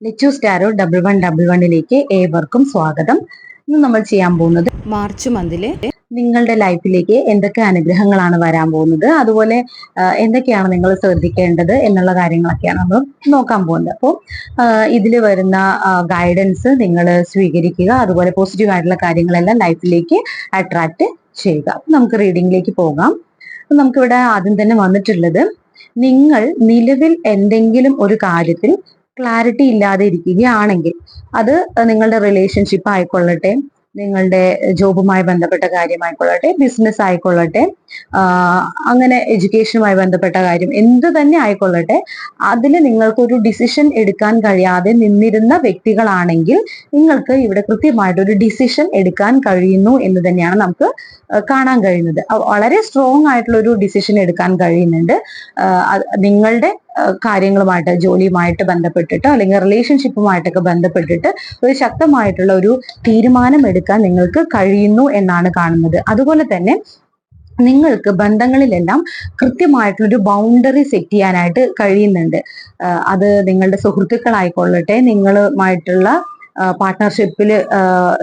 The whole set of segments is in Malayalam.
ലിച്ചൂസ് ടാരോ 1111ലേക്ക് ഏവർക്കും സ്വാഗതം. ഇന്ന് നമ്മൾ ചെയ്യാൻ പോകുന്നത് മാർച്ച് മന്തിലെ നിങ്ങളുടെ ലൈഫിലേക്ക് എന്തൊക്കെ അനുഗ്രഹങ്ങളാണ് വരാൻ പോകുന്നത്, അതുപോലെ എന്തൊക്കെയാണ് നിങ്ങൾ ശ്രദ്ധിക്കേണ്ടത് എന്നുള്ള കാര്യങ്ങളൊക്കെയാണ് നമ്മൾ നോക്കാൻ പോകുന്നത്. അപ്പോൾ ഇതിൽ വരുന്ന ഗൈഡൻസ് നിങ്ങൾ സ്വീകരിക്കുക, അതുപോലെ പോസിറ്റീവ് ആയിട്ടുള്ള കാര്യങ്ങളെല്ലാം ലൈഫിലേക്ക് അട്രാക്ട് ചെയ്യുക. അപ്പൊ നമുക്ക് റീഡിങ്ങിലേക്ക് പോകാം. നമുക്കിവിടെ ആദ്യം തന്നെ വന്നിട്ടുള്ളത്, നിങ്ങൾ നിലവിൽ എന്തെങ്കിലും ഒരു കാര്യത്തിൽ ക്ലാരിറ്റി ഇല്ലാതെ ഇരിക്കുകയാണെങ്കിൽ, അത് നിങ്ങളുടെ റിലേഷൻഷിപ്പ് ആയിക്കൊള്ളട്ടെ, നിങ്ങളുടെ ജോബുമായി ബന്ധപ്പെട്ട കാര്യമായിക്കൊള്ളട്ടെ, ബിസിനസ് ആയിക്കൊള്ളട്ടെ, അങ്ങനെ എഡ്യൂക്കേഷനുമായി ബന്ധപ്പെട്ട കാര്യം എന്ത് തന്നെ ആയിക്കൊള്ളട്ടെ, അതിൽ നിങ്ങൾക്കൊരു ഡിസിഷൻ എടുക്കാൻ കഴിയാതെ നിന്നിരുന്ന വ്യക്തികളാണെങ്കിൽ നിങ്ങൾക്ക് ഇവിടെ കൃത്യമായിട്ടൊരു ഡിസിഷൻ എടുക്കാൻ കഴിയുന്നു എന്ന് തന്നെയാണ് നമുക്ക് കാണാൻ കഴിയുന്നത്. വളരെ സ്ട്രോങ് ആയിട്ടുള്ള ഒരു ഡിസിഷൻ എടുക്കാൻ കഴിയുന്നുണ്ട്. നിങ്ങളുടെ കാര്യങ്ങളുമായിട്ട്, ജോലിയുമായിട്ട് ബന്ധപ്പെട്ടിട്ടോ അല്ലെങ്കിൽ റിലേഷൻഷിപ്പുമായിട്ടൊക്കെ ബന്ധപ്പെട്ടിട്ട് ഒരു ശക്തമായിട്ടുള്ള ഒരു തീരുമാനം എടുക്കാൻ നിങ്ങൾക്ക് കഴിയുന്നു എന്നാണ് കാണുന്നത്. അതുപോലെ തന്നെ നിങ്ങൾക്ക് ബന്ധങ്ങളിലെല്ലാം കൃത്യമായിട്ടുള്ളൊരു ബൗണ്ടറി സെറ്റ് ചെയ്യാനായിട്ട് കഴിയുന്നുണ്ട്. അത് നിങ്ങളുടെ സുഹൃത്തുക്കളായിക്കൊള്ളട്ടെ, നിങ്ങളുമായിട്ടുള്ള പാർട്ട്ണർഷിപ്പിൽ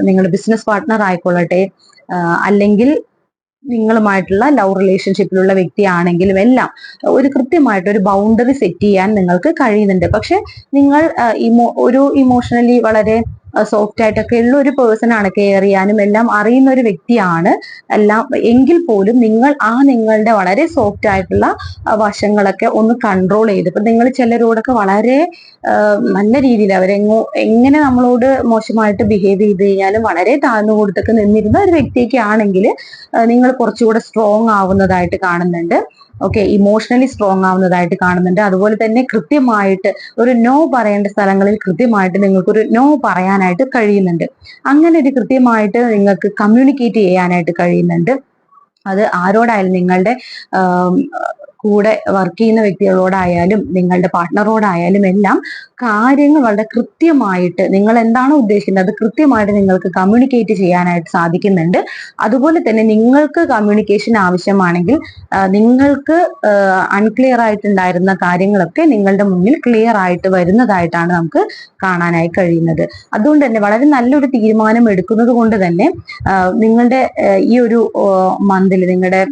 നിങ്ങളുടെ ബിസിനസ് പാർട്ട്ണർ ആയിക്കൊള്ളട്ടെ, അല്ലെങ്കിൽ നിങ്ങളുമായിട്ടുള്ള ലവ് റിലേഷൻഷിപ്പിലുള്ള വ്യക്തിയാണെങ്കിലും എല്ലാം ഒരു കൃത്യമായിട്ട് ഒരു ബൗണ്ടറി സെറ്റ് ചെയ്യാൻ നിങ്ങൾക്ക് കഴിയുന്നുണ്ട്. പക്ഷെ നിങ്ങൾ ഒരു ഇമോഷണലി വളരെ സോഫ്റ്റ് ആയിട്ടൊക്കെ ഉള്ള ഒരു പേഴ്സൺ ആണ്, കെയർ ചെയ്യാനും എല്ലാം അറിയുന്ന ഒരു വ്യക്തിയാണ് എല്ലാം. എങ്കിൽ പോലും നിങ്ങളുടെ വളരെ സോഫ്റ്റ് ആയിട്ടുള്ള വശങ്ങളൊക്കെ ഒന്ന് കൺട്രോൾ ചെയ്ത്, ഇപ്പൊ നിങ്ങൾ ചിലരോടൊക്കെ വളരെ നല്ല രീതിയിൽ എങ്ങനെ നമ്മളോട് മോശമായിട്ട് ബിഹേവ് ചെയ്ത് കഴിഞ്ഞാലും വളരെ താഴ്ന്നു കൊടുത്തൊക്കെ നിന്നിരുന്ന ഒരു വ്യക്തിയൊക്കെ ആണെങ്കിൽ നിങ്ങൾ കുറച്ചുകൂടെ സ്ട്രോങ് ആവുന്നതായിട്ട് കാണുന്നുണ്ട്. ഓക്കെ, ഇമോഷണലി സ്ട്രോങ് ആവുന്നതായിട്ട് കാണുന്നുണ്ട്. അതുപോലെ തന്നെ കൃത്യമായിട്ട് ഒരു നോ പറയേണ്ട സ്ഥലങ്ങളിൽ കൃത്യമായിട്ട് നിങ്ങൾക്കൊരു നോ പറയാനായിട്ട് കഴിയുന്നുണ്ട്. അങ്ങനെ ഒരു കൃത്യമായിട്ട് നിങ്ങൾക്ക് കമ്മ്യൂണിക്കേറ്റ് ചെയ്യാനായിട്ട് കഴിയുന്നുണ്ട്. അത് ആരോടായാലും, നിങ്ങളുടെ കൂടെ വർക്ക് ചെയ്യുന്ന വ്യക്തികളോടായാലും നിങ്ങളുടെ പാർട്ട്ണറോടായാലും എല്ലാം കാര്യങ്ങൾ വളരെ കൃത്യമായിട്ട്, നിങ്ങൾ എന്താണോ ഉദ്ദേശിക്കുന്നത് അത് കൃത്യമായിട്ട് നിങ്ങൾക്ക് കമ്മ്യൂണിക്കേറ്റ് ചെയ്യാനായിട്ട് സാധിക്കുന്നുണ്ട്. അതുപോലെ തന്നെ നിങ്ങൾക്ക് കമ്മ്യൂണിക്കേഷൻ ആവശ്യമാണെങ്കിൽ നിങ്ങൾക്ക് അൺക്ലിയർ ആയിട്ടുണ്ടായിരുന്ന കാര്യങ്ങളൊക്കെ നിങ്ങളുടെ മുന്നിൽ ക്ലിയർ ആയിട്ട് വരുന്നതായിട്ടാണ് നമുക്ക് കാണാനായി കഴിയുന്നത്. അതുകൊണ്ട് തന്നെ വളരെ നല്ലൊരു തീരുമാനം എടുക്കുന്നത് കൊണ്ട് തന്നെ നിങ്ങളുടെ ഈ ഒരു മന്തിൽ നിങ്ങളുടെ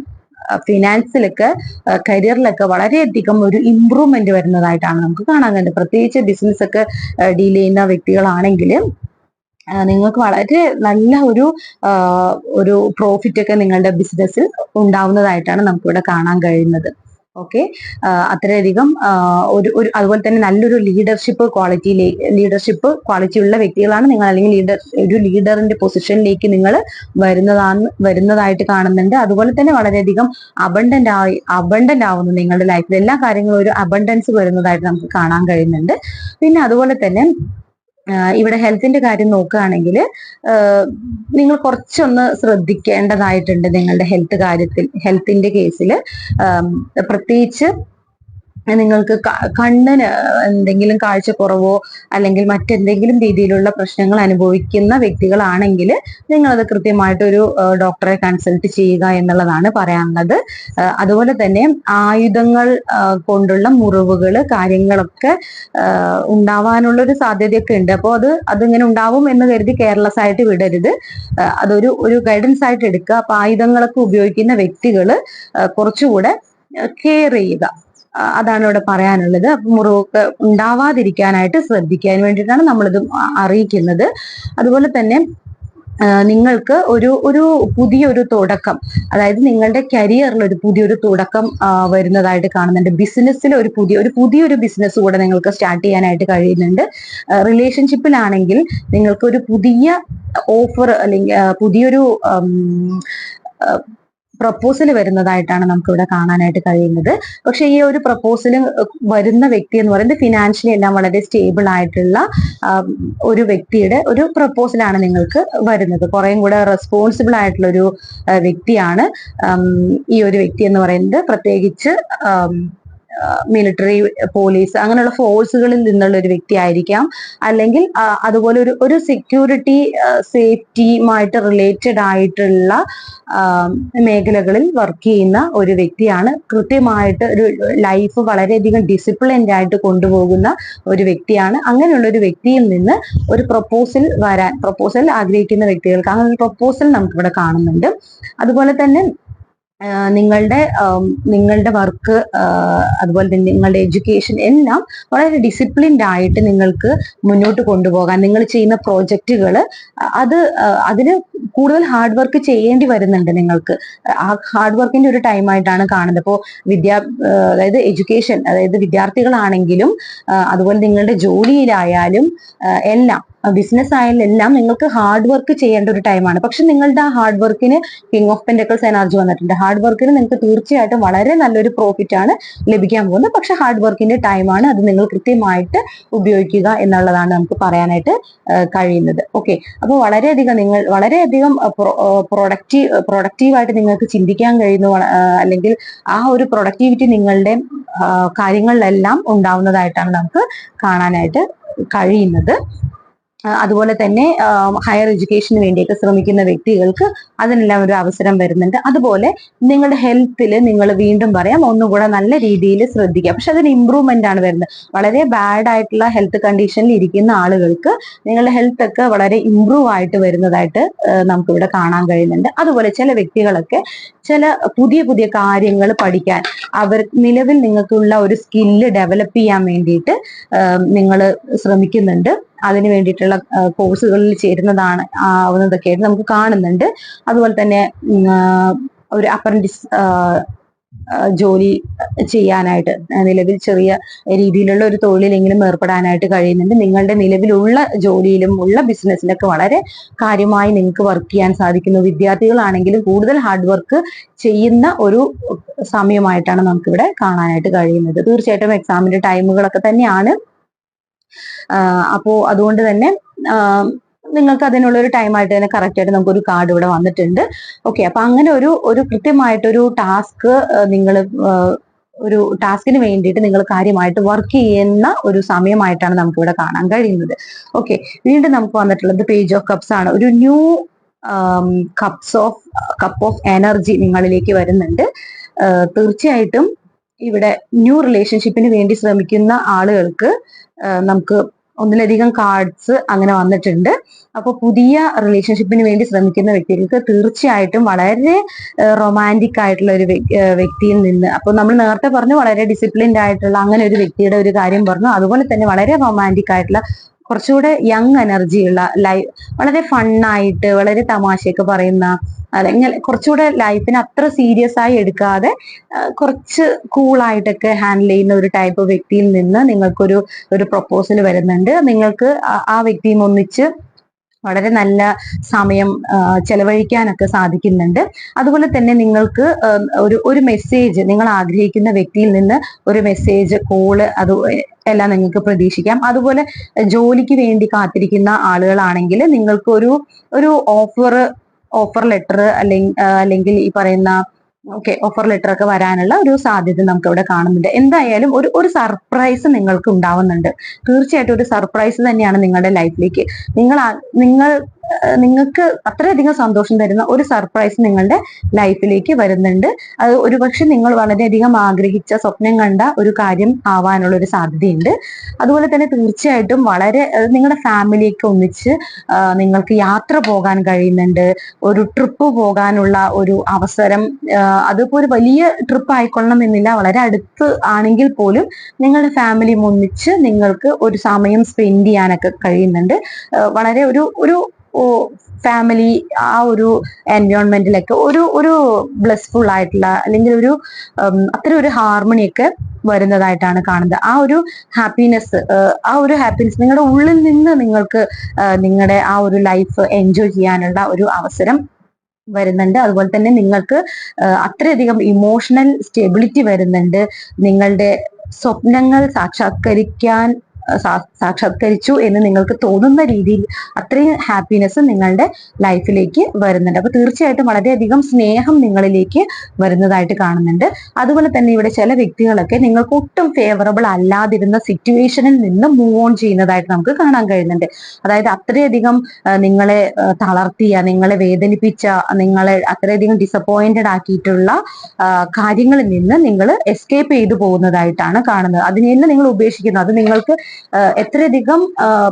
ഫിനാൻസിലൊക്കെ കരിയറിലൊക്കെ വളരെയധികം ഒരു ഇമ്പ്രൂവ്മെന്റ് വരുന്നതായിട്ടാണ് നമുക്ക് കാണാൻ കഴിയുന്നത്. പ്രത്യേകിച്ച് ബിസിനസ് ഒക്കെ ഡീൽ ചെയ്യുന്ന വ്യക്തികളാണെങ്കിൽ നിങ്ങൾക്ക് വളരെ നല്ല ഒരു പ്രോഫിറ്റ് ഒക്കെ നിങ്ങളുടെ ബിസിനസ്സിൽ ഉണ്ടാവുന്നതായിട്ടാണ് നമുക്കിവിടെ കാണാൻ കഴിയുന്നത്. ഓക്കെ, അത്രയധികം അതുപോലെ തന്നെ നല്ലൊരു ലീഡർഷിപ്പ് ക്വാളിറ്റി ഉള്ള വ്യക്തികളാണ് നിങ്ങൾ, അല്ലെങ്കിൽ ഒരു ലീഡറിന്റെ പൊസിഷനിലേക്ക് നിങ്ങൾ വരുന്നതായിട്ട് കാണുന്നുണ്ട്. അതുപോലെ തന്നെ വളരെയധികം അബണ്ടന്റ് ആവുന്നു നിങ്ങളുടെ ലൈഫിൽ. എല്ലാ കാര്യങ്ങളും ഒരു അബണ്ടൻസ് വരുന്നതായിട്ട് നമുക്ക് കാണാൻ കഴിയുന്നുണ്ട്. പിന്നെ അതുപോലെ തന്നെ ഇവിടെ ഹെൽത്തിന്റെ കാര്യം നോക്കുകയാണെങ്കിൽ നിങ്ങൾ കുറച്ചൊന്ന് ശ്രദ്ധിക്കേണ്ടതായിട്ടുണ്ട് നിങ്ങളുടെ ഹെൽത്തിന്റെ കേസിൽ. പ്രത്യേകിച്ച് നിങ്ങൾക്ക് കണ്ണിന് എന്തെങ്കിലും കാഴ്ചക്കുറവോ അല്ലെങ്കിൽ മറ്റെന്തെങ്കിലും രീതിയിലുള്ള പ്രശ്നങ്ങൾ അനുഭവിക്കുന്ന വ്യക്തികളാണെങ്കിൽ നിങ്ങളത് കൃത്യമായിട്ടൊരു ഡോക്ടറെ കൺസൾട്ട് ചെയ്യുക എന്നുള്ളതാണ് പറയാനുള്ളത്. അതുപോലെ തന്നെ ആയുധങ്ങൾ കൊണ്ടുള്ള മുറിവുകൾ കാര്യങ്ങളൊക്കെ ഉണ്ടാവാനുള്ള ഒരു സാധ്യതയൊക്കെ ഉണ്ട്. അപ്പോൾ അതിങ്ങനെ ഉണ്ടാവും എന്ന് കരുതി കെയർലെസ് ആയിട്ട് വിടരുത്. ഒരു ഗൈഡൻസ് ആയിട്ട് എടുക്കുക. അപ്പൊ ആയുധങ്ങളൊക്കെ ഉപയോഗിക്കുന്ന വ്യക്തികൾ കുറച്ചുകൂടെ കെയർ ചെയ്യുക, അതാണ് ഇവിടെ പറയാനുള്ളത്. അപ്പൊ മുറിവൊക്കെ ഉണ്ടാവാതിരിക്കാനായിട്ട് ശ്രദ്ധിക്കാൻ വേണ്ടിയിട്ടാണ് നമ്മളിത് അറിയിക്കുന്നത്. അതുപോലെ തന്നെ നിങ്ങൾക്ക് ഒരു പുതിയൊരു തുടക്കം, അതായത് നിങ്ങളുടെ കരിയറിൽ ഒരു പുതിയൊരു തുടക്കം വരുന്നതായിട്ട് കാണുന്നുണ്ട്. ബിസിനസ്സിൽ പുതിയൊരു ബിസിനസ് കൂടെ നിങ്ങൾക്ക് സ്റ്റാർട്ട് ചെയ്യാനായിട്ട് കഴിയുന്നുണ്ട്. റിലേഷൻഷിപ്പിലാണെങ്കിൽ നിങ്ങൾക്ക് ഒരു പുതിയ ഓഫർ അല്ലെങ്കിൽ പുതിയൊരു പ്രപ്പോസൽ വരുന്നതായിട്ടാണ് നമുക്ക് ഇവിടെ കാണാനായിട്ട് കഴിയുന്നത്. പക്ഷെ ഈ ഒരു പ്രപ്പോസൽ വരുന്ന വ്യക്തി എന്ന് പറയുന്നത് ഫിനാൻഷ്യലി എല്ലാം വളരെ സ്റ്റേബിൾ ആയിട്ടുള്ള ഒരു വ്യക്തിയുടെ ഒരു പ്രപ്പോസലാണ് നിങ്ങൾക്ക് വരുന്നത്. കുറേയും കൂടെ റെസ്പോൺസിബിൾ ആയിട്ടുള്ള ഒരു വ്യക്തിയാണ് ഈ ഒരു വ്യക്തി എന്ന് പറയുന്നത്. പ്രത്യേകിച്ച് മിലിറ്ററി, പോലീസ് അങ്ങനെയുള്ള ഫോഴ്സുകളിൽ നിന്നുള്ള ഒരു വ്യക്തി ആയിരിക്കാം. അല്ലെങ്കിൽ അതുപോലെ ഒരു സെക്യൂരിറ്റി സേഫ്റ്റിയുമായിട്ട് റിലേറ്റഡ് ആയിട്ടുള്ള മേഖലകളിൽ വർക്ക് ചെയ്യുന്ന ഒരു വ്യക്തിയാണ്. കൃത്യമായിട്ട് ഒരു ലൈഫ് വളരെയധികം ഡിസിപ്ലിൻഡ് ആയിട്ട് കൊണ്ടുപോകുന്ന ഒരു വ്യക്തിയാണ്. അങ്ങനെയുള്ള ഒരു വ്യക്തിയിൽ നിന്ന് ഒരു പ്രപ്പോസൽ ആഗ്രഹിക്കുന്ന വ്യക്തികൾക്ക് അങ്ങനെ ഒരു പ്രപ്പോസൽ നമുക്കിവിടെ കാണുന്നുണ്ട്. അതുപോലെ തന്നെ നിങ്ങളുടെ വർക്ക്, അതുപോലെ തന്നെ നിങ്ങളുടെ എഡ്യൂക്കേഷൻ എല്ലാം വളരെ ഡിസിപ്ലിൻഡ് ആയിട്ട് നിങ്ങൾക്ക് മുന്നോട്ട് കൊണ്ടുപോകാൻ, നിങ്ങൾ ചെയ്യുന്ന പ്രോജക്റ്റുകൾ അതിന് കൂടുതൽ ഹാർഡ് വർക്ക് ചെയ്യേണ്ടി വരുന്നുണ്ട് നിങ്ങൾക്ക്. ആ ഹാർഡ് വർക്കിന്റെ ഒരു ടൈമായിട്ടാണ് കാണുന്നത്. അപ്പോൾ അതായത് എഡ്യൂക്കേഷൻ, അതായത് വിദ്യാർത്ഥികളാണെങ്കിലും അതുപോലെ നിങ്ങളുടെ ജോലിയിലായാലും എല്ലാം, ബിസിനസ് ആയാലും എല്ലാം നിങ്ങൾക്ക് ഹാർഡ് വർക്ക് ചെയ്യേണ്ട ഒരു ടൈമാണ്. പക്ഷെ നിങ്ങളുടെ ആ ഹാർഡ് വർക്കിന് കിങ് ഓഫ് പെന്റക്കിൾസ് എനർജി വന്നിട്ടുണ്ട്. ഹാർഡ് വർക്കിന് നിങ്ങൾക്ക് തീർച്ചയായിട്ടും വളരെ നല്ലൊരു പ്രോഫിറ്റ് ആണ് ലഭിക്കാൻ പോകുന്നത്. പക്ഷെ ഹാർഡ് വർക്കിന്റെ ടൈമാണ്, അത് നിങ്ങൾ കൃത്യമായിട്ട് ഉപയോഗിക്കുക എന്നുള്ളതാണ് നമുക്ക് പറയാനായിട്ട് കഴിയുന്നത്. ഓക്കെ, അപ്പോൾ വളരെയധികം പ്രൊഡക്റ്റീവായിട്ട് നിങ്ങൾക്ക് ചിന്തിക്കാൻ കഴിയുന്നു, അല്ലെങ്കിൽ ആ ഒരു പ്രൊഡക്ടിവിറ്റി നിങ്ങളുടെ കാര്യങ്ങളിലെല്ലാം ഉണ്ടാവുന്നതായിട്ടാണ് നമുക്ക് കാണാനായിട്ട് കഴിയുന്നത്. അതുപോലെ തന്നെ ഹയർ എഡ്യൂക്കേഷന് വേണ്ടിയൊക്കെ ശ്രമിക്കുന്ന വ്യക്തികൾക്ക് അതിനെല്ലാം ഒരു അവസരം വരുന്നുണ്ട്. അതുപോലെ നിങ്ങളുടെ ഹെൽത്തിൽ നിങ്ങൾ വീണ്ടും പറയാം ഒന്നുകൂടെ നല്ല രീതിയിൽ ശ്രദ്ധിക്കുക. പക്ഷെ അതൊരു ഇമ്പ്രൂവ്മെന്റ് ആണ് വരുന്നത്. വളരെ ബാഡ് ആയിട്ടുള്ള ഹെൽത്ത് കണ്ടീഷനിൽ ഇരിക്കുന്ന ആളുകൾക്ക് നിങ്ങളുടെ ഹെൽത്ത് ഒക്കെ വളരെ ഇമ്പ്രൂവ് ആയിട്ട് വരുന്നതായിട്ട് നമുക്കിവിടെ കാണാൻ കഴിയുന്നുണ്ട്. അതുപോലെ ചില വ്യക്തികളൊക്കെ ചില പുതിയ കാര്യങ്ങൾ പഠിക്കാൻ, നിലവിൽ നിങ്ങൾക്കുള്ള ഒരു സ്കില്ല് ഡെവലപ്പ് ചെയ്യാൻ വേണ്ടിയിട്ട് നിങ്ങൾ ശ്രമിക്കുന്നുണ്ട്. അതിന് വേണ്ടിയിട്ടുള്ള കോഴ്സുകളിൽ ആവുന്നതൊക്കെ ആയിട്ട് നമുക്ക് കാണുന്നുണ്ട്. അതുപോലെ തന്നെ ഒരു അപ്രന്റീസ് ജോലി ചെയ്യാനായിട്ട്, നിലവിൽ ചെറിയ രീതിയിലുള്ള ഒരു തൊഴിലെങ്കിലും ഏർപ്പെടാനായിട്ട് കഴിയുന്നുണ്ട്. നിങ്ങളുടെ നിലവിലുള്ള ജോലിയിലും ഉള്ള ബിസിനസ്സിലൊക്കെ വളരെ കാര്യമായി നിങ്ങൾക്ക് വർക്ക് ചെയ്യാൻ സാധിക്കുന്നു. വിദ്യാർത്ഥികളാണെങ്കിലും കൂടുതൽ ഹാർഡ് വർക്ക് ചെയ്യുന്ന ഒരു സമയമായിട്ടാണ് നമുക്കിവിടെ കാണാനായിട്ട് കഴിയുന്നത്. തീർച്ചയായിട്ടും എക്സാമിന്റെ ടൈമുകളൊക്കെ തന്നെയാണ്. അപ്പോ അതുകൊണ്ട് തന്നെ നിങ്ങൾക്ക് അതിനുള്ള ഒരു ടൈമായിട്ട് തന്നെ കറക്റ്റ് ആയിട്ട് നമുക്കൊരു കാർഡ് ഇവിടെ വന്നിട്ടുണ്ട്. ഓക്കെ, അപ്പൊ അങ്ങനെ ഒരു കൃത്യമായിട്ടൊരു ഒരു ടാസ്കിന് വേണ്ടിയിട്ട് നിങ്ങൾ കാര്യമായിട്ട് വർക്ക് ചെയ്യുന്ന ഒരു സമയമായിട്ടാണ് നമുക്ക് ഇവിടെ കാണാൻ കഴിയുന്നത്. ഓക്കെ, വീണ്ടും നമുക്ക് വന്നിട്ടുള്ളത് പേജ് ഓഫ് കപ്സ് ആണ്. ഒരു ന്യൂ കപ്പ് ഓഫ് എനർജി നിങ്ങളിലേക്ക് വരുന്നുണ്ട്. തീർച്ചയായിട്ടും ഇവിടെ ന്യൂ റിലേഷൻഷിപ്പിന് വേണ്ടി ശ്രമിക്കുന്ന ആളുകൾക്ക് നമുക്ക് ഒന്നിലധികം കാർഡ്സ് അങ്ങനെ വന്നിട്ടുണ്ട്. അപ്പോൾ പുതിയ റിലേഷൻഷിപ്പിന് വേണ്ടി ശ്രമിക്കുന്ന വ്യക്തികൾക്ക് തീർച്ചയായിട്ടും വളരെ റൊമാൻറ്റിക് ആയിട്ടുള്ള ഒരു വ്യക്തിയിൽ നിന്ന്, അപ്പോൾ നമ്മൾ നേരത്തെ പറഞ്ഞു വളരെ ഡിസിപ്ലിൻഡ് ആയിട്ടുള്ള അങ്ങനെ ഒരു വ്യക്തിയുടെ ഒരു കാര്യം പറഞ്ഞു. അതുപോലെ തന്നെ വളരെ റൊമാൻറ്റിക് ആയിട്ടുള്ള, കുറച്ചുകൂടെ യങ് എനർജിയുള്ള, വളരെ ഫണ്ണായിട്ട് വളരെ തമാശയൊക്കെ പറയുന്ന, അല്ലെങ്കിൽ കുറച്ചുകൂടെ ലൈഫിനെ അത്ര സീരിയസ് ആയി എടുക്കാതെ കുറച്ച് കൂളായിട്ടൊക്കെ ഹാൻഡിൽ ചെയ്യുന്ന ഒരു ടൈപ്പ് വ്യക്തിയിൽ നിന്ന് നിങ്ങൾക്കൊരു പ്രപ്പോസൽ വരുന്നുണ്ട്. നിങ്ങൾക്ക് ആ വ്യക്തിയും ഒന്നിച്ച് വളരെ നല്ല സമയം ചെലവഴിക്കാനൊക്കെ സാധിക്കുന്നുണ്ട്. അതുപോലെ തന്നെ നിങ്ങൾക്ക് ഒരു മെസ്സേജ്, നിങ്ങൾ ആഗ്രഹിക്കുന്ന വ്യക്തിയിൽ നിന്ന് ഒരു മെസ്സേജ്, കോള്, അത് എല്ലാം നിങ്ങൾക്ക് പ്രതീക്ഷിക്കാം. അതുപോലെ ജോലിക്ക് വേണ്ടി കാത്തിരിക്കുന്ന ആളുകളാണെങ്കിൽ നിങ്ങൾക്ക് ഒരു ഓഫർ ലെറ്റർ അല്ലെങ്കിൽ ഈ പറയുന്ന ഓഫർ ലെറ്റർ ഒക്കെ വരാനുള്ള ഒരു സാധ്യത നമുക്ക് ഇവിടെ കാണുന്നുണ്ട്. എന്തായാലും ഒരു സർപ്രൈസ് നിങ്ങൾക്ക് ഉണ്ടാവുന്നുണ്ട്. തീർച്ചയായിട്ടും ഒരു സർപ്രൈസ് തന്നെയാണ് നിങ്ങളുടെ ലൈഫിലേക്ക്. നിങ്ങൾക്ക് അത്രയധികം സന്തോഷം തരുന്ന ഒരു സർപ്രൈസ് നിങ്ങളുടെ ലൈഫിലേക്ക് വരുന്നുണ്ട്. അത് ഒരുപക്ഷെ നിങ്ങൾ വളരെയധികം ആഗ്രഹിച്ച, സ്വപ്നം കണ്ട ഒരു കാര്യം ആവാനുള്ള ഒരു സാധ്യതയുണ്ട്. അതുപോലെ തന്നെ തീർച്ചയായിട്ടും നിങ്ങളുടെ ഫാമിലിയൊക്കെ ഒന്നിച്ച് നിങ്ങൾക്ക് യാത്ര പോകാൻ കഴിയുന്നുണ്ട്. ഒരു ട്രിപ്പ് പോകാനുള്ള ഒരു അവസരം, അതിപ്പോ ഒരു വലിയ ട്രിപ്പ് ആയിക്കൊള്ളണം എന്നില്ല, വളരെ അടുത്ത് ആണെങ്കിൽ പോലും നിങ്ങളുടെ ഫാമിലിയും ഒന്നിച്ച് നിങ്ങൾക്ക് ഒരു സമയം സ്പെൻഡ് ചെയ്യാനൊക്കെ കഴിയുന്നുണ്ട്. വളരെ ഒരു ഫാമിലി ആ ഒരു എൻവയോൺമെന്റിലൊക്കെ ഒരു ബ്ലെസ്ഫുൾ ആയിട്ടുള്ള, അല്ലെങ്കിൽ അത്ര ഒരു ഹാർമണിയൊക്കെ വരുന്നതായിട്ടാണ് കാണുന്നത്. ആ ഒരു ഹാപ്പിനെസ് നിങ്ങളുടെ ഉള്ളിൽ നിന്ന് നിങ്ങൾക്ക് നിങ്ങളുടെ ആ ഒരു ലൈഫ് എൻജോയ് ചെയ്യാനുള്ള ഒരു അവസരം വരുന്നുണ്ട്. അതുപോലെ തന്നെ നിങ്ങൾക്ക് അത്രയധികം ഇമോഷണൽ സ്റ്റെബിലിറ്റി വരുന്നുണ്ട്. നിങ്ങളുടെ സ്വപ്നങ്ങൾ സാക്ഷാത്കരിക്കാൻ സാക്ഷാത്കരിച്ചു എന്ന് നിങ്ങൾക്ക് തോന്നുന്ന രീതിയിൽ അത്രയും ഹാപ്പിനെസ് നിങ്ങളുടെ ലൈഫിലേക്ക് വരുന്നുണ്ട്. അപ്പൊ തീർച്ചയായിട്ടും വളരെയധികം സ്നേഹം നിങ്ങളിലേക്ക് വരുന്നതായിട്ട് കാണുന്നുണ്ട്. അതുപോലെ തന്നെ ഇവിടെ ചില വ്യക്തികളൊക്കെ നിങ്ങൾക്ക് ഒട്ടും ഫേവറബിൾ അല്ലാതിരുന്ന സിറ്റുവേഷനിൽ നിന്ന് മൂവ് ഓൺ ചെയ്യുന്നതായിട്ട് നമുക്ക് കാണാൻ കഴിയുന്നുണ്ട്. അതായത് അത്രയധികം നിങ്ങളെ തളർത്തിയ, നിങ്ങളെ വേദനിപ്പിച്ച, നിങ്ങളെ അത്രയധികം ഡിസപ്പോയിന്റഡ് ആക്കിയിട്ടുള്ള കാര്യങ്ങളിൽ നിന്ന് നിങ്ങൾ എസ്കേപ്പ് ചെയ്തു പോകുന്നതായിട്ടാണ് കാണുന്നത്. അതിനെല്ലാം നിങ്ങൾ ഉപേക്ഷിക്കുന്നു. അത് നിങ്ങൾക്ക് എത്രയധികം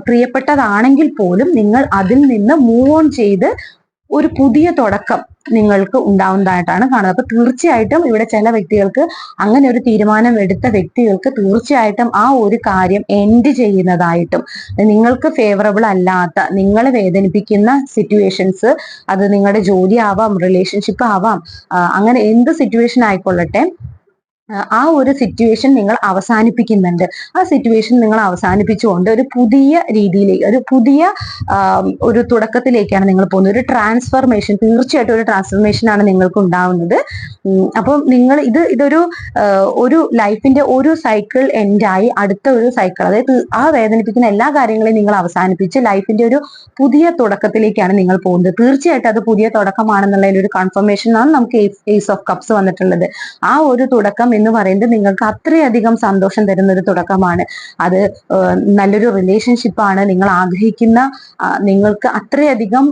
പ്രിയപ്പെട്ടതാണെങ്കിൽ പോലും നിങ്ങൾ അതിൽ നിന്ന് മൂവ് ഓൺ ചെയ്ത് ഒരു പുതിയ തുടക്കം നിങ്ങൾക്ക് ഉണ്ടാവുന്നതായിട്ടാണ് കാണുന്നത്. അപ്പൊ തീർച്ചയായിട്ടും ഇവിടെ ചില വ്യക്തികൾക്ക്, അങ്ങനെ ഒരു തീരുമാനം എടുത്ത വ്യക്തികൾക്ക് തീർച്ചയായിട്ടും ആ ഒരു കാര്യം എൻഡ് ചെയ്യുന്നതായിട്ടും, നിങ്ങൾക്ക് ഫേവറബിൾ അല്ലാത്ത, നിങ്ങളെ വേദനിപ്പിക്കുന്ന സിറ്റുവേഷൻസ്, അത് നിങ്ങളുടെ ജോലി ആവാം, റിലേഷൻഷിപ്പ് ആവാം, അങ്ങനെ എന്ത് സിറ്റുവേഷൻ ആയിക്കൊള്ളട്ടെ, ആ ഒരു സിറ്റുവേഷൻ നിങ്ങൾ അവസാനിപ്പിക്കുന്നുണ്ട്. ആ സിറ്റുവേഷൻ നിങ്ങൾ അവസാനിപ്പിച്ചുകൊണ്ട് ഒരു പുതിയ രീതിയിലേക്ക്, ഒരു പുതിയ ഒരു തുടക്കത്തിലേക്കാണ് നിങ്ങൾ പോകുന്നത്. ഒരു ട്രാൻസ്ഫർമേഷൻ, തീർച്ചയായിട്ടും ഒരു ട്രാൻസ്ഫർമേഷൻ ആണ് നിങ്ങൾക്ക് ഉണ്ടാവുന്നത്. അപ്പം നിങ്ങൾ ഒരു ലൈഫിന്റെ ഒരു സൈക്കിൾ എൻഡായി അടുത്ത ഒരു സൈക്കിൾ, അതായത് ആ വേദനിപ്പിക്കുന്ന എല്ലാ കാര്യങ്ങളെയും നിങ്ങൾ അവസാനിപ്പിച്ച് ലൈഫിന്റെ ഒരു പുതിയ തുടക്കത്തിലേക്കാണ് നിങ്ങൾ പോകുന്നത്. തീർച്ചയായിട്ടും അത് പുതിയ തുടക്കമാണെന്നുള്ളതിൽ ഒരു കൺഫർമേഷൻ ആണ് നമുക്ക് ഏസ് ഓഫ് കപ്സ് വന്നിട്ടുള്ളത്. ആ ഒരു തുടക്കം എന്ന് പറയുന്നത് നിങ്ങൾക്ക് അത്രയധികം സന്തോഷം തരുന്ന ഒരു തുടക്കമാണ്. അത് നല്ലൊരു റിലേഷൻഷിപ്പാണ്. നിങ്ങൾ ആഗ്രഹിക്കുന്ന, നിങ്ങൾക്ക് അത്രയധികം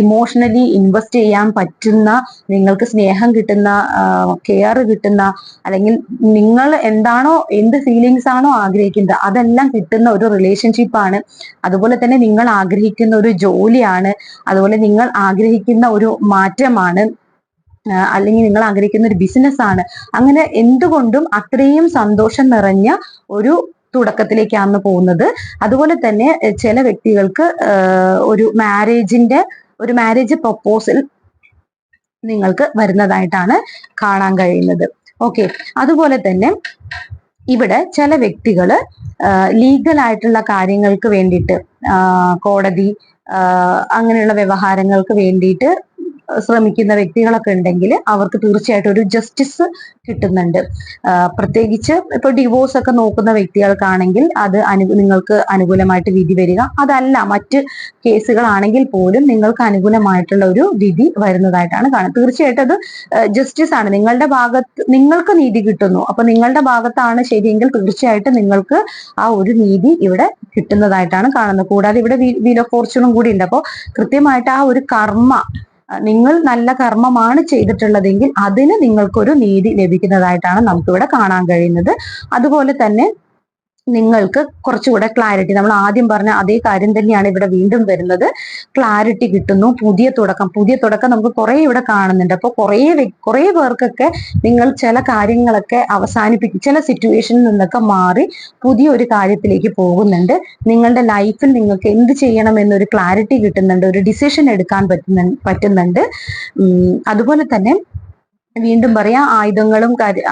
ഇമോഷണലി ഇൻവെസ്റ്റ് ചെയ്യാൻ പറ്റുന്ന, നിങ്ങൾക്ക് സ്നേഹം കിട്ടുന്ന, കെയർ കിട്ടുന്ന, അല്ലെങ്കിൽ നിങ്ങൾ എന്താണോ, എന്ത് ഫീലിങ്സ് ആണോ ആഗ്രഹിക്കുന്നത് അതെല്ലാം കിട്ടുന്ന ഒരു റിലേഷൻഷിപ്പാണ്. അതുപോലെ തന്നെ നിങ്ങൾ ആഗ്രഹിക്കുന്ന ഒരു ജോലിയാണ്. അതുപോലെ നിങ്ങൾ ആഗ്രഹിക്കുന്ന ഒരു മാറ്റമാണ്, അല്ലെങ്കിൽ നിങ്ങൾ ആഗ്രഹിക്കുന്ന ഒരു ബിസിനസ് ആണ്. അങ്ങനെ എന്തുകൊണ്ടും അത്രയും സന്തോഷം നിറഞ്ഞ ഒരു തുടക്കത്തിലേക്കാണ് പോകുന്നത്. അതുപോലെ തന്നെ ചില വ്യക്തികൾക്ക് ഒരു മാരേജ് പ്രൊപ്പോസൽ നിങ്ങൾക്ക് വരുന്നതായിട്ടാണ് കാണാൻ കഴിയുന്നത്. ഓക്കെ, അതുപോലെ തന്നെ ഇവിടെ ചില വ്യക്തികള് ലീഗൽ ആയിട്ടുള്ള കാര്യങ്ങൾക്ക് വേണ്ടിയിട്ട്, കോടതി അങ്ങനെയുള്ള വ്യവഹാരങ്ങൾക്ക് വേണ്ടിയിട്ട് ശ്രമിക്കുന്ന വ്യക്തികളൊക്കെ ഉണ്ടെങ്കിൽ അവർക്ക് തീർച്ചയായിട്ടും ഒരു ജസ്റ്റിസ് കിട്ടുന്നുണ്ട്. പ്രത്യേകിച്ച് ഇപ്പൊ ഡിവോഴ്സ് ഒക്കെ നോക്കുന്ന വ്യക്തികൾക്കാണെങ്കിൽ അത് നിങ്ങൾക്ക് അനുകൂലമായിട്ട് വിധി വരിക. അതല്ല, മറ്റ് കേസുകളാണെങ്കിൽ പോലും നിങ്ങൾക്ക് അനുകൂലമായിട്ടുള്ള ഒരു വിധി വരുന്നതായിട്ടാണ് കാണുന്നത്. തീർച്ചയായിട്ടും അത് ജസ്റ്റിസ് ആണ്. നിങ്ങളുടെ ഭാഗത്ത് നിങ്ങൾക്ക് നീതി കിട്ടുന്നു. അപ്പൊ നിങ്ങളുടെ ഭാഗത്താണ് ശരിയെങ്കിൽ തീർച്ചയായിട്ടും നിങ്ങൾക്ക് ആ ഒരു നീതി ഇവിടെ കിട്ടുന്നതായിട്ടാണ് കാണുന്നത്. കൂടാതെ ഇവിടെ വീൽ ഓഫ് ഫോർച്യൂണും കൂടി ഉണ്ട്. അപ്പോൾ കൃത്യമായിട്ട് ആ ഒരു കർമ്മ, നിങ്ങൾ നല്ല കർമ്മമാണ് ചെയ്തിട്ടുള്ളതെങ്കിൽ അതിന് നിങ്ങൾക്കൊരു നീതി ലഭിക്കുന്നതായിട്ടാണ് നമുക്കിവിടെ കാണാൻ കഴിയുന്നത്. അതുപോലെ തന്നെ നിങ്ങൾക്ക് കുറച്ചുകൂടെ ക്ലാരിറ്റി, നമ്മൾ ആദ്യം പറഞ്ഞ അതേ കാര്യം തന്നെയാണ് ഇവിടെ വീണ്ടും വരുന്നത്. ക്ലാരിറ്റി കിട്ടുന്നു, പുതിയ തുടക്കം നമുക്ക് കുറെ ഇവിടെ കാണുന്നുണ്ട്. അപ്പോൾ കുറെ പേർക്കൊക്കെ നിങ്ങൾ ചില കാര്യങ്ങളൊക്കെ അവസാനിപ്പിക്കും, ചില സിറ്റുവേഷനിൽ നിന്നൊക്കെ മാറി പുതിയൊരു കാര്യത്തിലേക്ക് പോകുന്നുണ്ട്. നിങ്ങളുടെ ലൈഫിൽ നിങ്ങൾക്ക് എന്ത് ചെയ്യണം എന്നൊരു ക്ലാരിറ്റി കിട്ടുന്നുണ്ട്, ഒരു ഡിസിഷൻ എടുക്കാൻ പറ്റുന്നുണ്ട്. അതുപോലെ തന്നെ വീണ്ടും പറയാം,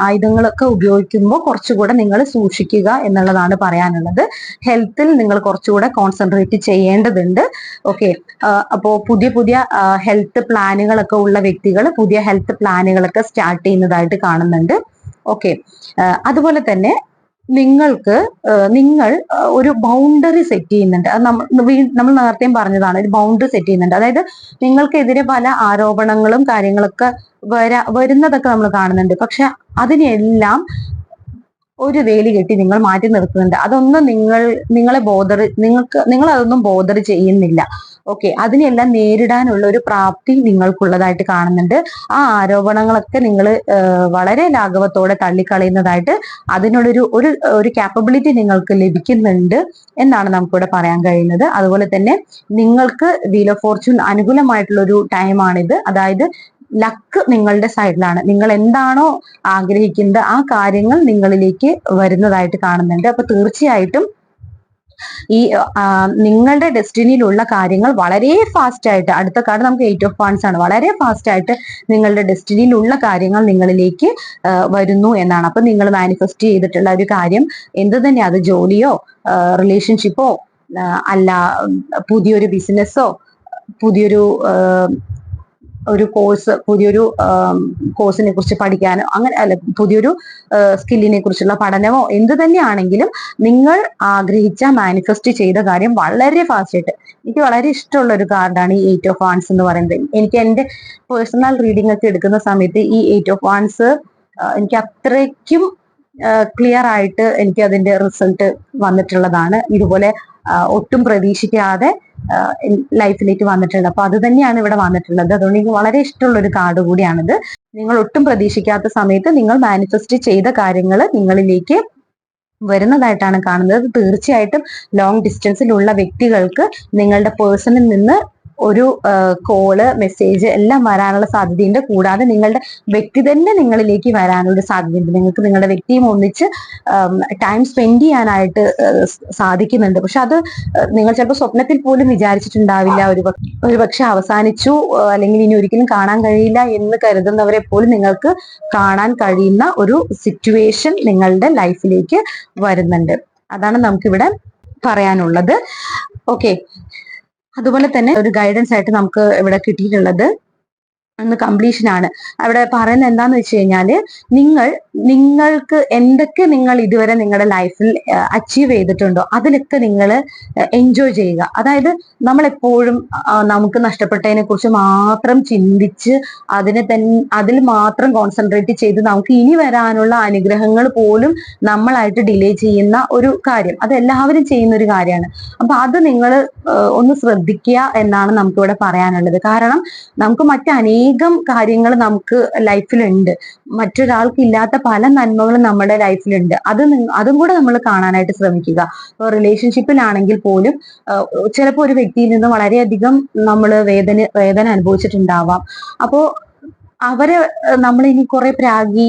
ആയുധങ്ങളൊക്കെ ഉപയോഗിക്കുമ്പോൾ കുറച്ചുകൂടെ നിങ്ങൾ സൂക്ഷിക്കുക എന്നുള്ളതാണ് പറയാനുള്ളത്. ഹെൽത്തിൽ നിങ്ങൾ കുറച്ചുകൂടെ കോൺസെൻട്രേറ്റ് ചെയ്യേണ്ടതുണ്ട്. ഓക്കെ, അപ്പോൾ പുതിയ ഹെൽത്ത് പ്ലാനുകളൊക്കെ ഉള്ള വ്യക്തികൾ പുതിയ ഹെൽത്ത് പ്ലാനുകളൊക്കെ സ്റ്റാർട്ട് ചെയ്യുന്നതായിട്ട് കാണുന്നുണ്ട്. ഓക്കെ, അതുപോലെ തന്നെ നിങ്ങൾ ഒരു ബൗണ്ടറി സെറ്റ് ചെയ്യുന്നുണ്ട്. അത് നമ്മൾ നേരത്തെയും പറഞ്ഞതാണ്, ഒരു ബൗണ്ടറി സെറ്റ് ചെയ്യുന്നുണ്ട്. അതായത് നിങ്ങൾക്കെതിരെ പല ആരോപണങ്ങളും കാര്യങ്ങളൊക്കെ വരുന്നതൊക്കെ നമ്മൾ കാണുന്നുണ്ട്. പക്ഷെ അതിനെല്ലാം ഒരു വേലി കെട്ടി നിങ്ങൾ മാറ്റി നിർത്തുന്നുണ്ട്. അതൊന്നും നിങ്ങൾ അതൊന്നും ബോധർ ചെയ്യുന്നില്ല. ഓക്കെ, അതിനെല്ലാം നേരിടാനുള്ള ഒരു പ്രാപ്തി നിങ്ങൾക്കുള്ളതായിട്ട് കാണുന്നുണ്ട്. ആ ആരോപണങ്ങളൊക്കെ നിങ്ങൾ വളരെ ലാഘവത്തോടെ തള്ളിക്കളയുന്നതായിട്ട്, അതിനുള്ളൊരു ഒരു കാപ്പബിലിറ്റി നിങ്ങൾക്ക് ലഭിക്കുന്നുണ്ട് എന്നാണ് നമുക്കിവിടെ പറയാൻ കഴിയുന്നത്. അതുപോലെ തന്നെ നിങ്ങൾക്ക് വീൽ ഓഫ് ഫോർച്യൂൺ അനുകൂലമായിട്ടുള്ള ഒരു ടൈമാണിത്. അതായത് ലക്ക് നിങ്ങളുടെ സൈഡിലാണ്. നിങ്ങൾ എന്താണോ ആഗ്രഹിക്കുന്നത് ആ കാര്യങ്ങൾ നിങ്ങളിലേക്ക് വരുന്നതായിട്ട് കാണുന്നുണ്ട്. അപ്പൊ തീർച്ചയായിട്ടും ഈ നിങ്ങളുടെ ഡെസ്റ്റിനിയിലുള്ള കാര്യങ്ങൾ വളരെ ഫാസ്റ്റ് ആയിട്ട്, അടുത്ത കാർഡ് നമുക്ക് 8 ഓഫ് വാൻഡ്സ് ആണ്, വളരെ ഫാസ്റ്റ് ആയിട്ട് നിങ്ങളുടെ ഡെസ്റ്റിനിയിലുള്ള കാര്യങ്ങൾ നിങ്ങളിലേക്ക് വരുന്നു എന്നാണ്. അപ്പൊ നിങ്ങൾ മാനിഫെസ്റ്റ് ചെയ്തിട്ടുള്ള ഒരു കാര്യം എന്ത് തന്നെ, അത് ജോലിയോ റിലേഷൻഷിപ്പോ അല്ല പുതിയൊരു ബിസിനസ്സോ പുതിയൊരു ഒരു കോഴ്സ്, പുതിയൊരു കോഴ്സിനെ കുറിച്ച് പഠിക്കാനോ അങ്ങനെ അല്ല, പുതിയൊരു സ്കില്ലിനെ കുറിച്ചുള്ള പഠനമോ എന്ത് തന്നെയാണെങ്കിലും നിങ്ങൾ ആഗ്രഹിച്ച മാനിഫെസ്റ്റ് ചെയ്ത കാര്യം വളരെ ഫാസ്റ്റ് ആയിട്ട്, എനിക്ക് വളരെ ഇഷ്ടമുള്ള ഒരു കാർഡാണ് ഈ 8 of Wands എന്ന് പറയുന്നത്. എനിക്ക് എന്റെ പേഴ്സണൽ റീഡിംഗ് ഒക്കെ എടുക്കുന്ന സമയത്ത് ഈ 8 of Wands എനിക്ക് അത്രയ്ക്കും ക്ലിയർ ആയിട്ട് എനിക്ക് അതിന്റെ റിസൾട്ട് വന്നിട്ടുള്ളതാണ്. ഇതുപോലെ ഒട്ടും പ്രതീക്ഷിക്കാതെ ലൈഫിലേക്ക് വന്നിട്ടുണ്ട്. അപ്പൊ അത് തന്നെയാണ് ഇവിടെ വന്നിട്ടുള്ളത്. അതുകൊണ്ട് എനിക്ക് വളരെ ഇഷ്ടമുള്ള ഒരു കാർഡ് കൂടിയാണിത്. നിങ്ങൾ ഒട്ടും പ്രതീക്ഷിക്കാത്ത സമയത്ത് നിങ്ങൾ മാനിഫെസ്റ്റ് ചെയ്ത കാര്യങ്ങൾ നിങ്ങളിലേക്ക് വരുന്നതായിട്ടാണ് കാണുന്നത്. തീർച്ചയായിട്ടും ലോങ് ഡിസ്റ്റൻസിലുള്ള വ്യക്തികൾക്ക് നിങ്ങളുടെ പേഴ്സണിൽ നിന്ന് ഒരു കോള്, മെസ്സേജ് എല്ലാം വരാനുള്ള സാധ്യതയുണ്ട്. കൂടാതെ നിങ്ങളുടെ വ്യക്തി തന്നെ നിങ്ങളിലേക്ക് വരാനുള്ള സാധ്യതയുണ്ട്. നിങ്ങൾക്ക് നിങ്ങളുടെ വ്യക്തിയും ഒന്നിച്ച് ടൈം സ്പെൻഡ് ചെയ്യാനായിട്ട് സാധിക്കുന്നുണ്ട്. പക്ഷെ അത് നിങ്ങൾ ചിലപ്പോൾ സ്വപ്നത്തിൽ പോലും വിചാരിച്ചിട്ടുണ്ടാവില്ല. ഒരുപക്ഷെ അവസാനിച്ചു, അല്ലെങ്കിൽ ഇനി ഒരിക്കലും കാണാൻ കഴിയില്ല എന്ന് കരുതുന്നവരെ പോലും നിങ്ങൾക്ക് കാണാൻ കഴിയുന്ന ഒരു സിറ്റുവേഷൻ നിങ്ങളുടെ ലൈഫിലേക്ക് വരുന്നുണ്ട്. അതാണ് നമുക്കിവിടെ പറയാനുള്ളത്. ഓക്കെ, അതുപോലെ തന്നെ ഒരു ഗൈഡൻസ് ആയിട്ട് നമുക്ക് ഇവിടെ കിട്ടിയിട്ടുള്ളത് കംപ്ലീഷൻ ആണ്. അവിടെ പറയുന്നത് എന്താന്ന് വെച്ച് കഴിഞ്ഞാല്, നിങ്ങൾക്ക് എന്തൊക്കെ നിങ്ങൾ ഇതുവരെ നിങ്ങളുടെ ലൈഫിൽ അച്ചീവ് ചെയ്തിട്ടുണ്ടോ അതിലൊക്കെ നിങ്ങൾ എൻജോയ് ചെയ്യുക. അതായത് നമ്മളെപ്പോഴും നമുക്ക് നഷ്ടപ്പെട്ടതിനെ കുറിച്ച് മാത്രം ചിന്തിച്ച് അതിൽ മാത്രം കോൺസെൻട്രേറ്റ് ചെയ്ത് നമുക്ക് ഇനി വരാനുള്ള അനുഗ്രഹങ്ങൾ പോലും നമ്മളായിട്ട് ഡിലേ ചെയ്യുന്ന ഒരു കാര്യം, അത് എല്ലാവരും ചെയ്യുന്ന ഒരു കാര്യമാണ്. അപ്പൊ അത് നിങ്ങൾ ഒന്ന് ശ്രദ്ധിക്കുക എന്നാണ് നമുക്കിവിടെ പറയാനുള്ളത്. കാരണം നമുക്ക് മറ്റനേകം കാര്യങ്ങൾ നമുക്ക് ലൈഫിലുണ്ട്, മറ്റൊരാൾക്ക് ഇല്ലാത്ത പല നന്മകളും നമ്മുടെ ലൈഫിലുണ്ട്. അതും കൂടെ നമ്മൾ കാണാനായിട്ട് ശ്രമിക്കുക. ഇപ്പോൾ റിലേഷൻഷിപ്പിലാണെങ്കിൽ പോലും ചിലപ്പോൾ ഒരു വ്യക്തിയിൽ നിന്ന് വളരെയധികം നമ്മൾ വേദന അനുഭവിച്ചിട്ടുണ്ടാവാം. അപ്പോ അവരെ നമ്മൾ ഇനി കുറെ പ്രാഗി,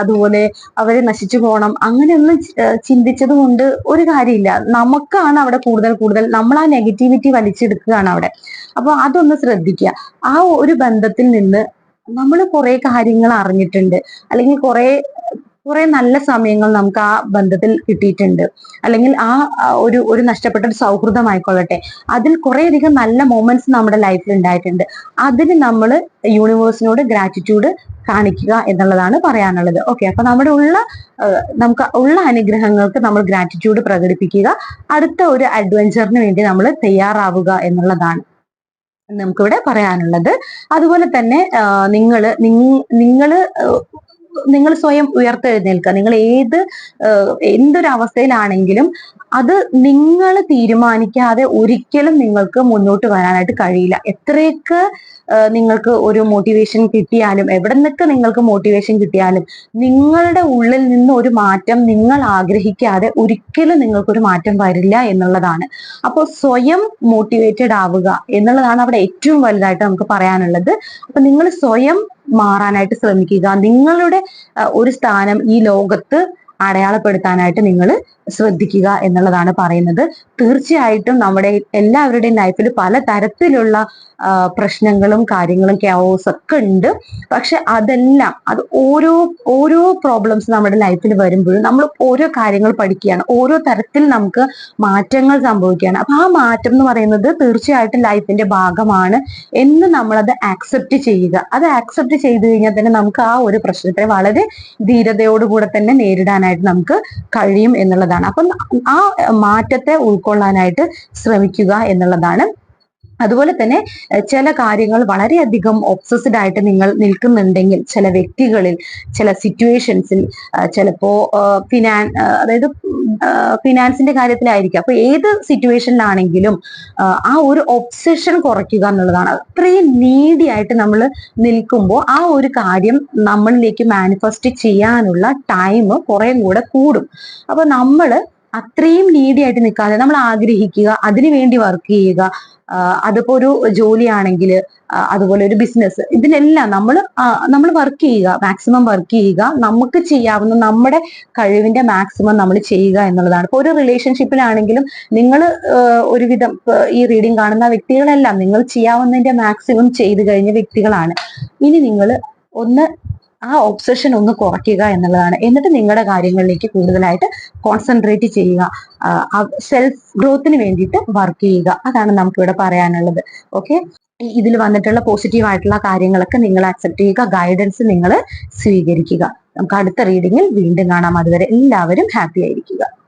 അതുപോലെ അവരെ നശിച്ചു പോകണം അങ്ങനെയൊന്നും ചിന്തിച്ചത് കൊണ്ട് ഒരു കാര്യമില്ല. നമുക്കാണ് അവിടെ കൂടുതൽ നമ്മൾ ആ നെഗറ്റിവിറ്റി വലിച്ചെടുക്കുകയാണ് അവിടെ. അപ്പൊ അതൊന്ന് ശ്രദ്ധിക്കുക. ആ ഒരു ബന്ധത്തിൽ നിന്ന് നമ്മൾ കുറെ കാര്യങ്ങൾ അറിഞ്ഞിട്ടുണ്ട്, അല്ലെങ്കിൽ കുറെ നല്ല സമയങ്ങൾ നമുക്ക് ആ ബന്ധത്തിൽ കിട്ടിയിട്ടുണ്ട്, അല്ലെങ്കിൽ ഒരു നഷ്ടപ്പെട്ട ഒരു സൗഹൃദമായിക്കൊള്ളട്ടെ, അതിൽ കുറേയധികം നല്ല മൊമെന്റ്സ് നമ്മുടെ ലൈഫിൽ ഉണ്ടായിട്ടുണ്ട്. അതിന് നമ്മൾ യൂണിവേഴ്സിനോട് ഗ്രാറ്റിറ്റ്യൂഡ് കാണിക്കുക എന്നുള്ളതാണ് പറയാനുള്ളത്. ഓക്കെ, അപ്പൊ നമുക്ക് ഉള്ള അനുഗ്രഹങ്ങൾക്ക് നമ്മൾ ഗ്രാറ്റിറ്റ്യൂഡ് പ്രകടിപ്പിക്കുക. അടുത്ത ഒരു അഡ്വഞ്ചറിന് വേണ്ടി നമ്മൾ തയ്യാറാവുക എന്നുള്ളതാണ് നമുക്കിവിടെ പറയാനുള്ളത്. അതുപോലെ തന്നെ നിങ്ങൾ സ്വയം ഉയർത്തെഴുന്നേൽക്കുക. നിങ്ങൾ എന്തൊരു അവസ്ഥയിലാണെങ്കിലും അത് നിങ്ങൾ തീരുമാനിക്കാതെ ഒരിക്കലും നിങ്ങൾക്ക് മുന്നോട്ട് വരാനായിട്ട് കഴിയില്ല. എത്രയൊക്കെ നിങ്ങൾക്ക് ഒരു മോട്ടിവേഷൻ കിട്ടിയാലും, എവിടെ നിന്നൊക്കെ നിങ്ങൾക്ക് മോട്ടിവേഷൻ കിട്ടിയാലും, നിങ്ങളുടെ ഉള്ളിൽ നിന്ന് ഒരു മാറ്റം നിങ്ങൾ ആഗ്രഹിക്കാതെ ഒരിക്കലും നിങ്ങൾക്കൊരു മാറ്റം വരില്ല എന്നുള്ളതാണ്. അപ്പോൾ സ്വയം മോട്ടിവേറ്റഡ് ആവുക എന്നുള്ളതാണ് അവിടെ ഏറ്റവും വലുതായിട്ട് നമുക്ക് പറയാനുള്ളത്. അപ്പൊ നിങ്ങൾ സ്വയം മാറാനായിട്ട് ശ്രമിക്കുക. നിങ്ങളുടെ ഒരു സ്ഥാനം ഈ ലോകത്ത് അടയാളപ്പെടുത്താനായിട്ട് നിങ്ങൾ ശ്രദ്ധിക്കുക എന്നുള്ളതാണ് പറയുന്നത്. തീർച്ചയായിട്ടും നമ്മുടെ എല്ലാവരുടെയും ലൈഫിൽ പല തരത്തിലുള്ള പ്രശ്നങ്ങളും കാര്യങ്ങളും ക്യാവോസ് ഒക്കെ ഉണ്ട്. പക്ഷെ അത് ഓരോ പ്രോബ്ലംസ് നമ്മുടെ ലൈഫിൽ വരുമ്പോഴും നമ്മൾ ഓരോ കാര്യങ്ങൾ പഠിക്കുകയാണ്, ഓരോ തരത്തിൽ നമുക്ക് മാറ്റങ്ങൾ സംഭവിക്കുകയാണ്. അപ്പൊ ആ മാറ്റം എന്ന് പറയുന്നത് തീർച്ചയായിട്ടും ലൈഫിന്റെ ഭാഗമാണ് എന്ന് നമ്മളത് ആക്സെപ്റ്റ് ചെയ്യുക. അത് ആക്സെപ്റ്റ് ചെയ്തു കഴിഞ്ഞാൽ തന്നെ നമുക്ക് ആ ഒരു പ്രശ്നത്തെ വളരെ ധീരതയോടുകൂടെ തന്നെ നേരിടാനായിട്ട് നമുക്ക് കഴിയും എന്നുള്ളതാണ്. അപ്പം ആ മാറ്റത്തെ ഉൾക്കൊള്ളാനായിട്ട് ശ്രമിക്കുക എന്നുള്ളതാണ്. അതുപോലെ തന്നെ ചില കാര്യങ്ങൾ വളരെയധികം ഒബ്സസ്ഡ് ആയിട്ട് നിങ്ങൾ നിൽക്കുന്നുണ്ടെങ്കിൽ, ചില വ്യക്തികളിൽ, ചില സിറ്റുവേഷൻസിൽ, ചിലപ്പോ അതായത് ഫിനാൻസിന്റെ കാര്യത്തിലായിരിക്കും. അപ്പൊ ഏത് സിറ്റുവേഷനിലാണെങ്കിലും ആ ഒരു ഒബ്സഷൻ കുറയ്ക്കുക എന്നുള്ളതാണ്. അത്രയും നീഡി ആയിട്ട് നമ്മൾ നിൽക്കുമ്പോൾ ആ ഒരു കാര്യം നമ്മളിലേക്ക് മാനിഫെസ്റ്റ് ചെയ്യാനുള്ള ടൈം കുറെ കൂടെ കൂടും. അപ്പൊ നമ്മൾ അത്രയും നീഡി ആയിട്ട് നിൽക്കാതെ നമ്മൾ ആഗ്രഹിക്കുക, അതിനുവേണ്ടി വർക്ക് ചെയ്യുക. അതിപ്പോ ഒരു ജോലിയാണെങ്കിൽ, അതുപോലെ ഒരു ബിസിനസ്, ഇതിനെല്ലാം നമ്മൾ വർക്ക് ചെയ്യുക, മാക്സിമം വർക്ക് ചെയ്യുക. നമുക്ക് ചെയ്യാവുന്ന നമ്മുടെ കഴിവിന്റെ മാക്സിമം നമ്മൾ ചെയ്യുക എന്നുള്ളതാണ്. ഇപ്പൊ ഒരു റിലേഷൻഷിപ്പിലാണെങ്കിലും നിങ്ങൾ ഒരുവിധം ഈ റീഡിംഗ് കാണുന്ന വ്യക്തികളെല്ലാം നിങ്ങൾ ചെയ്യാവുന്നതിന്റെ മാക്സിമം ചെയ്തു കഴിഞ്ഞ വ്യക്തികളാണ്. ഇനി നിങ്ങൾ ആ ഒബ്സഷൻ ഒന്ന് കുറയ്ക്കുക എന്നുള്ളതാണ്. എന്നിട്ട് നിങ്ങളുടെ കാര്യങ്ങളിലേക്ക് കൂടുതലായിട്ട് കോൺസെൻട്രേറ്റ് ചെയ്യുക, സെൽഫ് ഗ്രോത്തിന് വേണ്ടിയിട്ട് വർക്ക് ചെയ്യുക. അതാണ് നമുക്കിവിടെ പറയാനുള്ളത്. ഓക്കെ, ഇതിൽ വന്നിട്ടുള്ള പോസിറ്റീവ് ആയിട്ടുള്ള കാര്യങ്ങളൊക്കെ നിങ്ങൾ അക്സെപ്റ്റ് ചെയ്യുക, ഗൈഡൻസ് നിങ്ങൾ സ്വീകരിക്കുക. നമുക്ക് അടുത്ത റീഡിങ്ങിൽ വീണ്ടും കാണാം. അതുവരെ എല്ലാവരും ഹാപ്പി ആയിരിക്കുക.